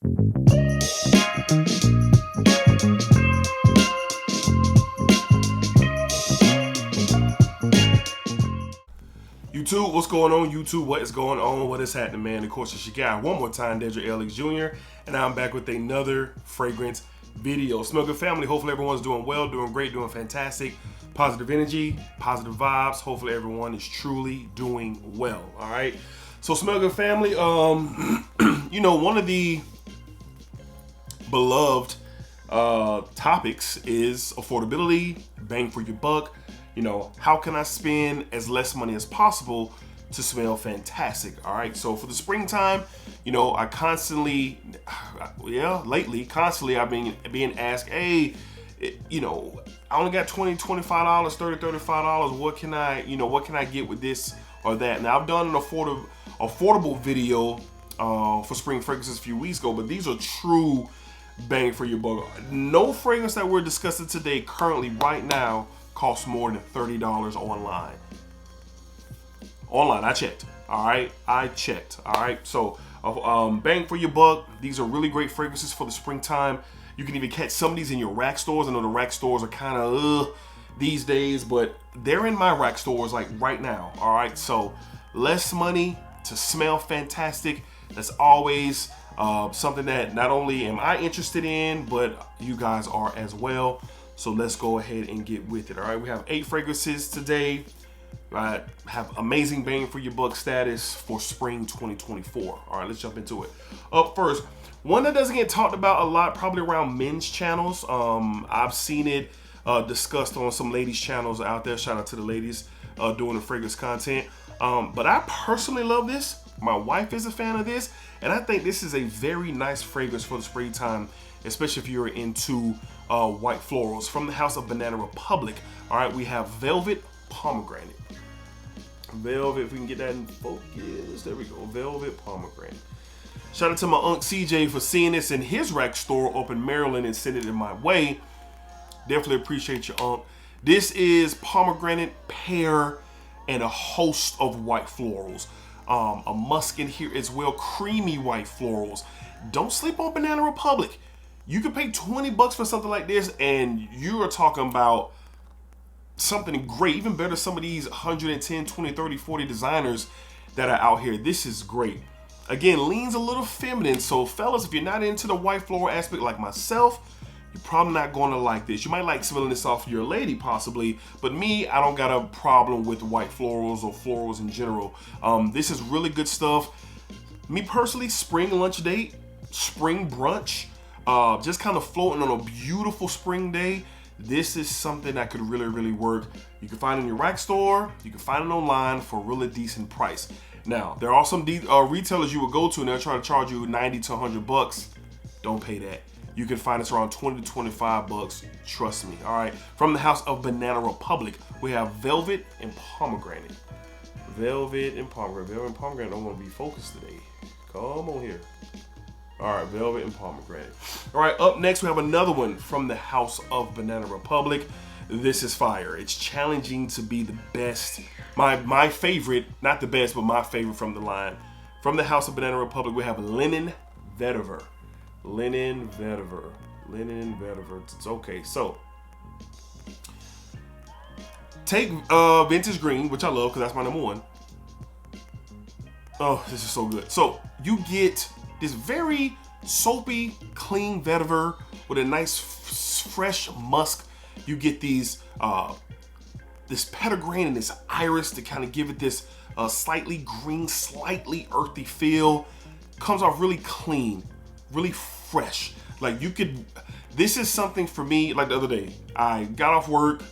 YouTube, what's going on? YouTube, what is going on? What is happening, man? Of course, it's your guy one more time, DEDRICKHJR, and I'm back with another fragrance video. Smell good, family. Hopefully everyone's doing well, doing great, doing fantastic. Positive energy, positive vibes. Hopefully everyone is truly doing well. All right. So Smell good, family. You know, one of the beloved topics is affordability, bang for your buck. You know, how can I spend as less money as possible to smell fantastic? All right. So for the springtime, you know, I constantly, constantly I've been being asked, hey, you know, I only got $20, $25, $30, $35. What can I get with this or that? Now I've done an affordable video for spring fragrances a few weeks ago, but these are true bang for your buck. No fragrance that we're discussing today currently right now costs more than $30 online. I checked. All right, I checked. All right, so bang for your buck. These are really great fragrances for the springtime. You can even catch some of these in your rack stores. I know the rack stores are kind of these days, but they're in my rack stores like right now. All right, so less money to smell fantastic. That's always something that not only am I interested in, but you guys are as well. So let's go ahead and get with it. All right, we have 8 fragrances today. I have amazing bang for your buck status for spring 2024. All right, let's jump into it. Up first, one that doesn't get talked about a lot, probably around men's channels. I've seen it discussed on some ladies' channels out there. Shout out to the ladies doing the fragrance content. But I personally love this. My wife is a fan of this, and I think this is a very nice fragrance for the springtime, especially if you're into white florals. From the house of Banana Republic. All right, we have Velvet Pomegranate. Velvet, if we can get that in focus. There we go, Velvet Pomegranate. Shout out to my Unc CJ for seeing this in his rack store up in Maryland and sending it my way. Definitely appreciate you, Unc. This is pomegranate, pear, and a host of white florals. A musk in here as well, creamy white florals. Don't sleep on Banana Republic. You could pay 20 bucks for something like this, and you are talking about something great. Even better, some of these 110, 20, 30, 40 designers that are out here. This is great. Again, leans a little feminine. So fellas, if you're not into the white floral aspect like myself, you're probably not going to like this. You might like smelling this off your lady possibly, but me, I don't got a problem with white florals or florals in general. This is really good stuff. Me personally, spring lunch date, spring brunch, just kind of floating on a beautiful spring day. This is something that could really, really work. You can find it in your rack store. You can find it online for a really decent price. Now, there are some retailers you will go to and they'll try to charge you 90 to 100 bucks. Don't pay that. You can find this around 20 to 25 bucks. Trust me. All right. From the house of Banana Republic, we have Velvet and Pomegranate. Velvet and Pomegranate. Velvet and Pomegranate don't want to be focused today. Come on here. All right, Velvet and Pomegranate. All right, up next we have another one from the house of Banana Republic. This is fire. It's challenging to be the best. My favorite, not the best, but my favorite from the line. From the house of Banana Republic, we have Lenen Vver. Lenen Vver. Lenen Vver. It's okay. So take Vintage Green, which I love because that's my number one. Oh, this is so good. So you get this very soapy, clean vetiver with a nice, fresh musk. You get these, this petitgrain and this iris to kind of give it this slightly green, slightly earthy feel. Comes off really clean, really fresh. Like you could, this is something for me, like the other day, I got off work,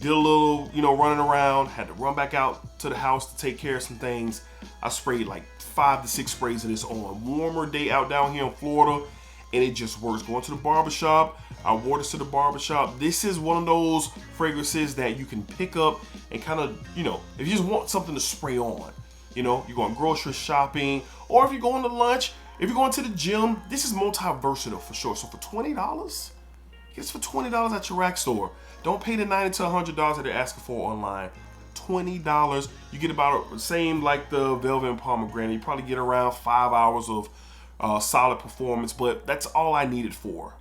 did a little, running around, had to run back out to the house to take care of some things. I sprayed like 5 to 6 sprays of this on. Warmer day out down here in Florida, and it just works. Going to the barbershop, I wore this to the barbershop. This is one of those fragrances that you can pick up and kind of, if you just want something to spray on, you're going grocery shopping, or if you're going to lunch, if you're going to the gym, this is multi-versatile for sure. So for $20, it's for $20 at your rack store. Don't pay the $90 to $100 that they're asking for online. $20, you get about the same like the Velvet and Pomegranate. You probably get around 5 hours of solid performance, but that's all I need it for.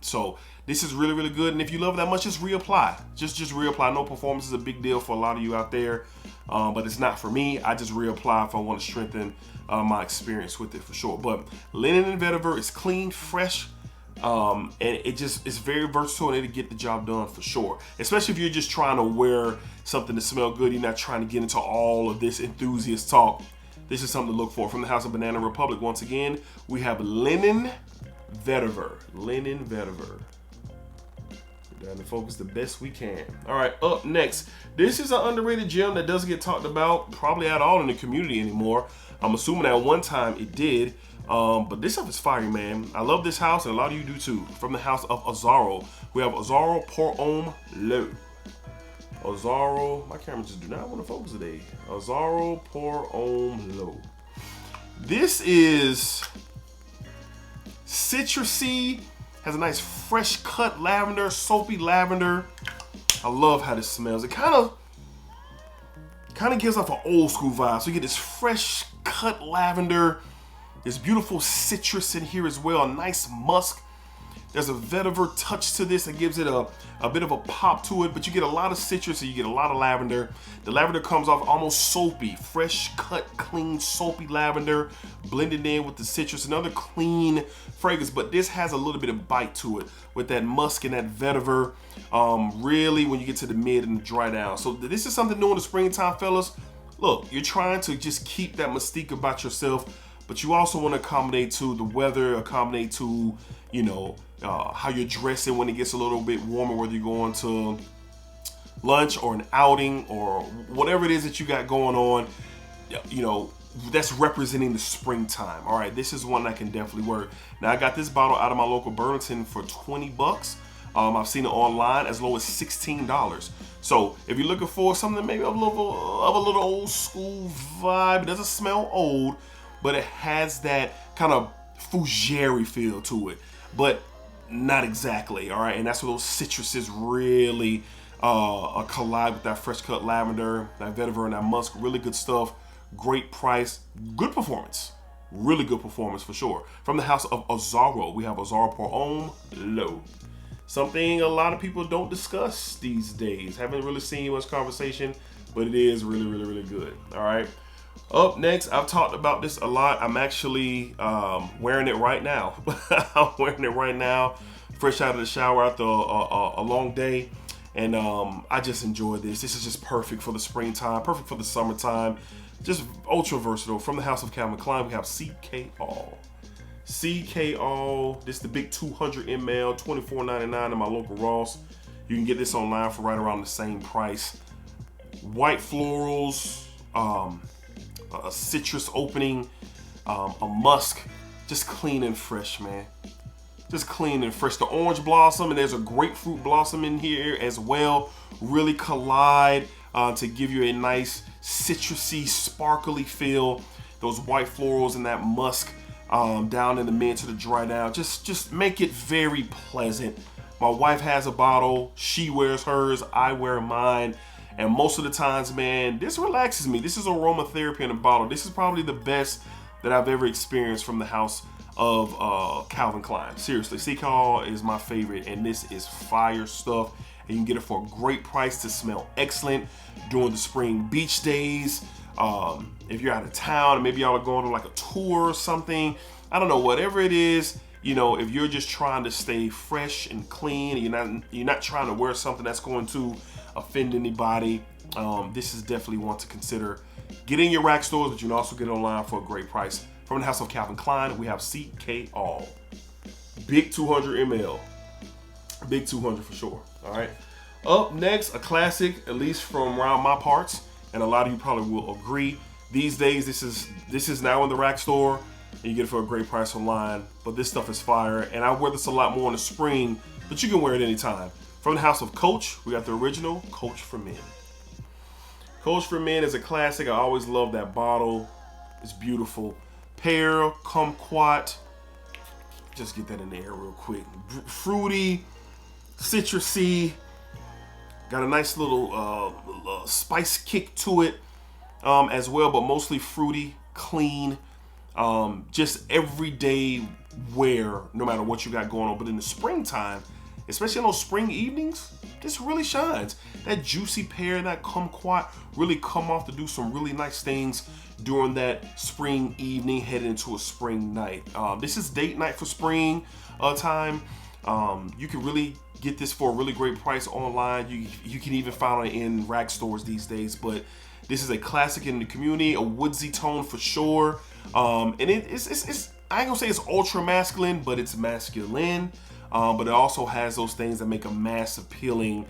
So this is really, really good. And if you love it that much, just reapply. Just reapply. No, performance is a big deal for a lot of you out there, but it's not for me. I just reapply if I want to strengthen my experience with it for sure. But Lenen Vver is clean, fresh, and it's very versatile, and it'll get the job done for sure. Especially if you're just trying to wear something to smell good. You're not trying to get into all of this enthusiast talk. This is something to look for. From the House of Banana Republic, once again, we have Lenen Vver. Lenen Vver. We're trying to focus the best we can. All right, up next. This is an underrated gem that doesn't get talked about probably at all in the community anymore. I'm assuming at one time it did. But this stuff is fire, man. I love this house, and a lot of you do too. From the House of Aaro, we have Aaro Pomelow. Aaro, my camera just do not want to focus today. Aaro Pomelow. This is citrusy, has a nice fresh cut lavender, soapy lavender. I love how this smells. It kind of gives off an old school vibe. So you get this fresh cut lavender. There's beautiful citrus in here as well, a nice musk. There's a vetiver touch to this that gives it a bit of a pop to it, but you get a lot of citrus and you get a lot of lavender. The lavender comes off almost soapy, fresh cut, clean, soapy lavender, blended in with the citrus, another clean fragrance, but this has a little bit of bite to it with that musk and that vetiver, really when you get to the mid and the dry down. So this is something new in the springtime, fellas. Look, you're trying to just keep that mystique about yourself, but you also want to accommodate to the weather, accommodate to, you know, how you're dressing when it gets a little bit warmer, whether you're going to lunch or an outing or whatever it is that you got going on, you know, that's representing the springtime. All right, this is one that can definitely work. Now, I got this bottle out of my local Burlington for 20 bucks. I've seen it online as low as $16. So if you're looking for something maybe of a little old school vibe, it doesn't smell old, but it has that kind of fougere feel to it, but not exactly, all right? And that's where those citruses really collide with that fresh cut lavender, that vetiver, and that musk. Really good stuff, great price, good performance, really good performance for sure. From the House of Aaro, we have Aaro Pomelow. Something a lot of people don't discuss these days. Haven't really seen much conversation, but it is really, really, really good, all right? Up next, I've talked about this a lot. I'm actually wearing it right now. I'm wearing it right now, fresh out of the shower after a long day. And I just enjoy this. This is just perfect for the springtime, perfect for the summertime. Just ultra versatile. From the House of Calvin Klein, we have CK All. CK All, this is the big 200 ml, $24.99 in my local Ross. You can get this online for right around the same price. White florals, a citrus opening, a musk, just clean and fresh, man. Just clean and fresh. The orange blossom, and there's a grapefruit blossom in here as well. Really collide to give you a nice citrusy, sparkly feel. Those white florals and that musk down in the mid to the dry down. Just make it very pleasant. My wife has a bottle. She wears hers. I wear mine. And most of the times, man, this relaxes me. This is aromatherapy in a bottle. This is probably the best that I've ever experienced from the House of Calvin Klein. Seriously, CK All is my favorite, and this is fire stuff. And you can get it for a great price to smell excellent during the spring beach days. If you're out of town, and maybe y'all are going on like a tour or something, I don't know, whatever it is, you know, if you're just trying to stay fresh and clean, and you're not trying to wear something that's going to offend anybody, this is definitely one to consider. Get in your rack stores, but you can also get it online for a great price. From the House of Calvin Klein, we have CK All. Big 200 ml. Big 200 for sure, all right? Up next, a classic, at least from around my parts, and a lot of you probably will agree. These days, this is now in the rack store, and you get it for a great price online, but this stuff is fire, and I wear this a lot more in the spring, but you can wear it anytime. From the House of Coach, we got the original Coach for Men. Coach for Men is a classic. I always love that bottle. It's beautiful. Pear, kumquat. Just get that in the air real quick. Fruity, citrusy. Got a nice little spice kick to it as well, but mostly fruity, clean. just everyday wear, no matter what you got going on. But in the springtime, especially on those spring evenings, this really shines. That juicy pear, that kumquat really come off to do some really nice things during that spring evening heading into a spring night. This is date night for spring time. You can really get this for a really great price online. You can even find it in rack stores these days, but this is a classic in the community, a woodsy tone for sure. And it's I ain't gonna say it's ultra masculine, but it's masculine. But it also has those things that make a mass appealing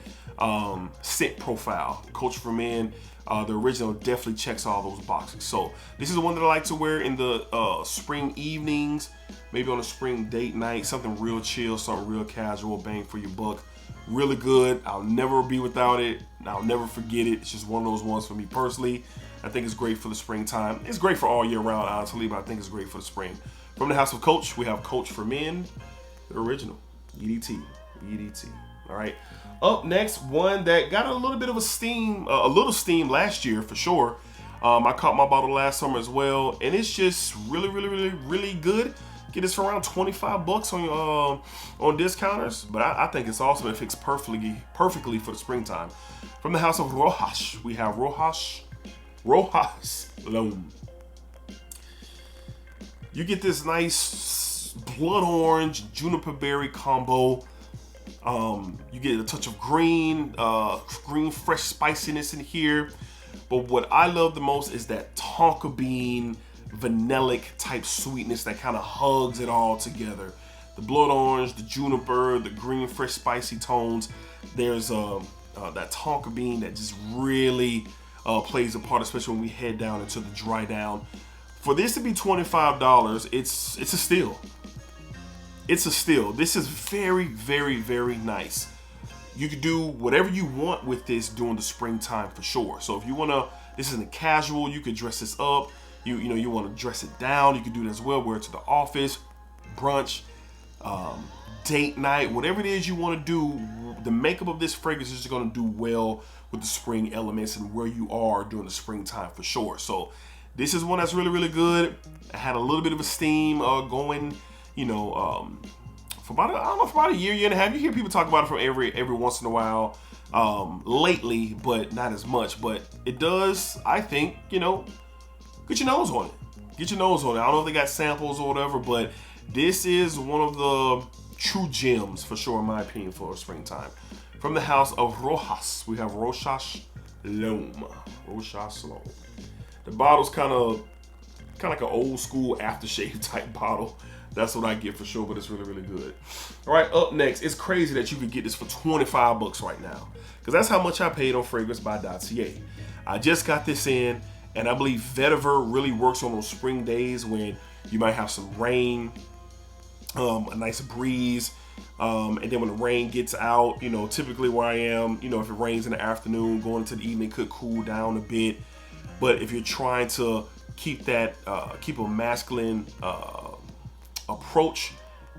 scent profile. Culture for Men, the original, definitely checks all those boxes. So this is the one that I like to wear in the spring evenings, maybe on a spring date night, something real chill, something real casual, bang for your buck. Really good. I'll never be without it. I'll never forget it. It's just one of those ones for me personally. I think it's great for the springtime. It's great for all year round, honestly, but I think it's great for the spring. From the house of Coach, we have Coach for Men, the original, EDT. All right. Up next, one that got a little bit of steam last year for sure. I caught my bottle last summer as well, and it's just really good. Get this for around 25 bucks on discounters, but I think it's awesome. It fits perfectly for the springtime. From the house of Ros, we have Ros SLO. You get this nice blood orange juniper berry combo. You get a touch of green fresh spiciness in here. But what I love the most is that tonka bean vanillic type sweetness that kind of hugs it all together. The blood orange, the juniper, the green fresh spicy tones. There's that tonka bean that just really plays a part, especially when we head down into the dry down. For this to be $25, it's a steal. It's a steal. This is very nice. You can do whatever you want with this during the springtime for sure. So if you wanna, this isn't casual, you could dress this up. You want to dress it down, you can do it as well. Wear it to the office, brunch, date night, whatever it is you want to do. The makeup of this fragrance is going to do well with the spring elements and where you are during the springtime for sure. So this is one that's really good. I had a little bit of a steam going, for about a year and a half. You hear people talk about it from every once in a while lately, but not as much. But it does, I think, get your nose on it. Get your nose on it. I don't know if they got samples or whatever, but this is one of the true gems for sure, in my opinion, for springtime. From the house of Ros, we have Ros SLO. The bottle's kind of like an old school aftershave type bottle. That's what I get for sure, but it's really good. All right, up next, it's crazy that you could get this for 25 bucks right now, because that's how much I paid on FragranceBy.ca. I just got this in. And I believe vetiver really works on those spring days when you might have some rain, a nice breeze, and then when the rain gets out, typically where I am, if it rains in the afternoon, going into the evening, it could cool down a bit. But if you're trying to keep a masculine approach,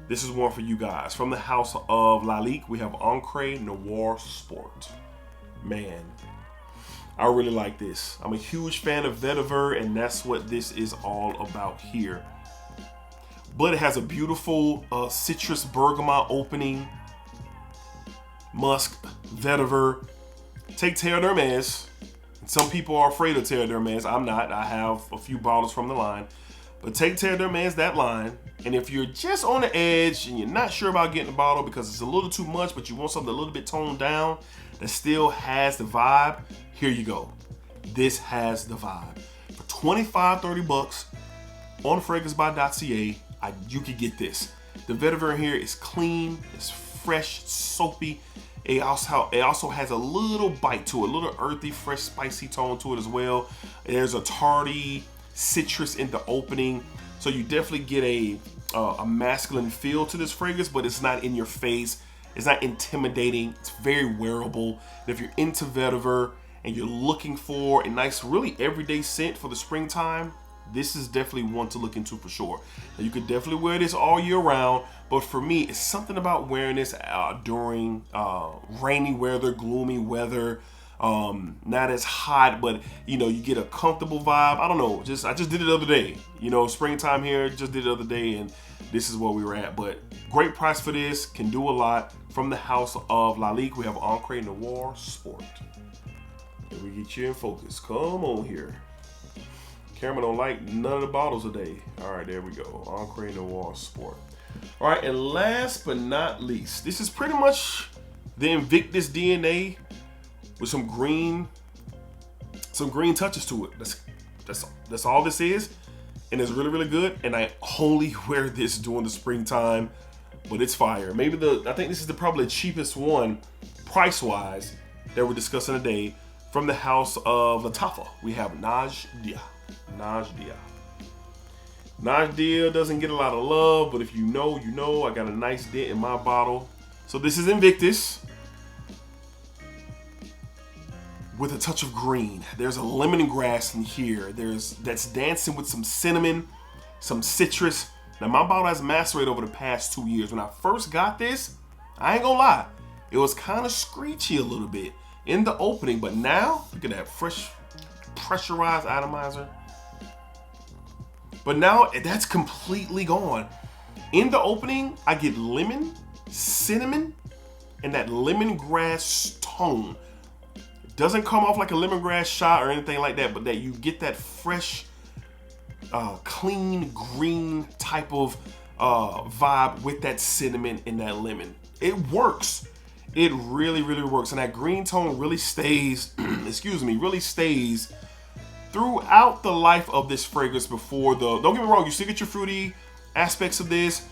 this is one for you guys. From the house of Lalique, we have Encre Noir Sport. Man, I really like this. I'm a huge fan of vetiver, and that's what this is all about here. But it has a beautiful citrus bergamot opening, musk, vetiver. Take Terre d'Hermes. Some people are afraid of Terre d'Hermes. I'm not. I have a few bottles from the line. But take Terre d'Hermes, that line, and if you're just on the edge and you're not sure about getting a bottle because it's a little too much, but you want something a little bit toned down that still has the vibe, here you go. This has the vibe. For 25, 30 bucks on FragranceBy.ca, you could get this. The vetiver in here is clean, it's fresh, soapy. It also has a little bite to it, a little earthy, fresh, spicy tone to it as well. There's a tarty citrus in the opening, so you definitely get a masculine feel to this fragrance, but it's not in your face. It's not intimidating. It's very wearable. And if you're into vetiver and you're looking for a nice, really everyday scent for the springtime, this is definitely one to look into for sure. Now, you could definitely wear this all year round, but for me, it's something about wearing this during rainy weather, gloomy weather, Not as hot, but you know, you get a comfortable vibe. I don't know, I just did it the other day. You know, springtime here, just did it the other day, and this is where we were at. But great price for this, can do a lot. From the house of Lalique, we have Aaro Noir Sport. Let me get you in focus. Come on here. Camera don't like none of the bottles today. All right, there we go. Aaro Noir Sport. All right, and last but not least, this is pretty much the Invictus DNA with some green touches to it. That's all this is, and it's really, really good. And I only wear this during the springtime, but it's fire. Maybe I think this is probably the cheapest one, price-wise, that we're discussing today. From the house of Latafa, we have Najdia. Najdia doesn't get a lot of love, but if you know, you know. I got a nice dent in my bottle. So this is Invictus with a touch of green. There's a lemongrass in here. That's dancing with some cinnamon, some citrus. Now my bottle has macerated over the past 2 years. When I first got this, I ain't gonna lie, it was kind of screechy a little bit in the opening, but now look at that fresh pressurized atomizer. But now that's completely gone. In the opening, I get lemon, cinnamon, and that lemongrass tone. It doesn't come off like a lemongrass shot or anything like that, but that you get that fresh, clean, green type of vibe with that cinnamon and that lemon. It works. It really, really works. And that green tone really stays, really stays throughout the life of this fragrance before don't get me wrong, you still get your fruity aspects of this,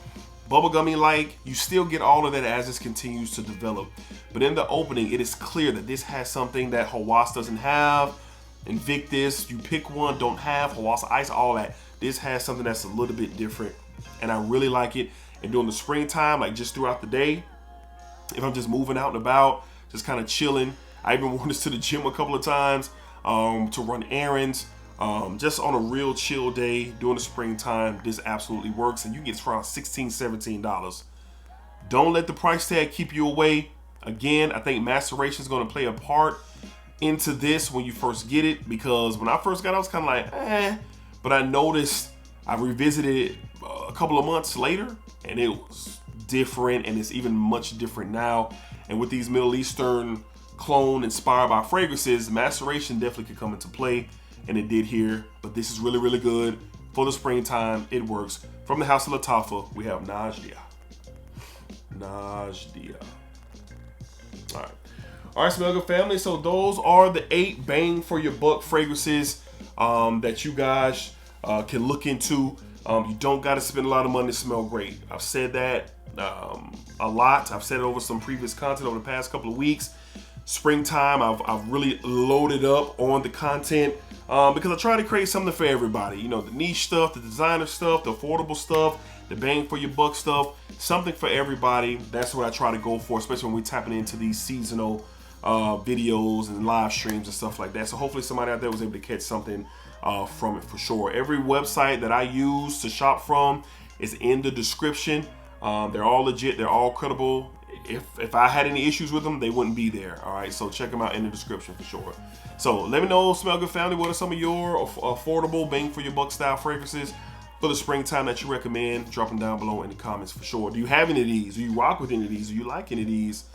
bubblegummy like, you still get all of that as this continues to develop. But in the opening, it is clear that this has something that Hawass doesn't have. Invictus, you pick one, don't have, Hawass Ice, all that. This has something that's a little bit different, and I really like it. And during the springtime, like just throughout the day, if I'm just moving out and about, just kind of chilling. I even worn this to the gym a couple of times to run errands. Just on a real chill day during the springtime, this absolutely works. And you get around $16, $17. Don't let the price tag keep you away. Again, I think maceration is going to play a part into this when you first get it, because when I first got it, I was kind of like, eh. But I noticed, I revisited it a couple of months later, and it was different, and it's even much different now. And with these Middle Eastern clone inspired by fragrances, maceration definitely could come into play, and it did here. But this is really, really good for the springtime. It works. From the house of Latafa, we have Najdia. All right, Smell Good family. So those are the 8 bang for your buck fragrances that you guys can look into. You don't got to spend a lot of money to smell great. I've said that a lot. I've said it over some previous content over the past couple of weeks. Springtime, I've really loaded up on the content because I try to create something for everybody. You know, the niche stuff, the designer stuff, the affordable stuff, the bang for your buck stuff, something for everybody. That's what I try to go for, especially when we're tapping into these seasonal videos and live streams and stuff like that. So hopefully somebody out there was able to catch something from it for sure. Every website that I use to shop from is in the description. They're all legit, they're all credible. If I had any issues with them, they wouldn't be there. All right, so check them out in the description for sure. So let me know, Smell Good family, what are some of your affordable bang for your buck style fragrances for the springtime that you recommend? Drop them down below in the comments for sure. Do you have any of these? Do you rock with any of these? Do you like any of these?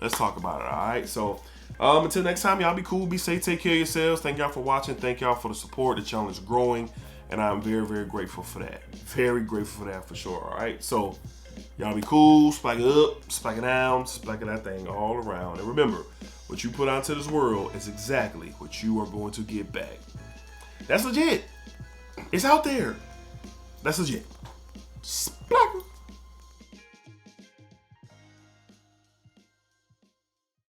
Let's talk about it. All right, so until next time, y'all be cool, be safe, take care of yourselves. Thank y'all for watching. Thank y'all for the support. The channel is growing, and I'm very, very grateful for that. Very grateful for that for sure. All right, so y'all be cool, spike it up, spike it down, spike it that thing all around. And remember, what you put out to this world is exactly what you are going to get back. That's legit. It's out there. That's legit. Splack.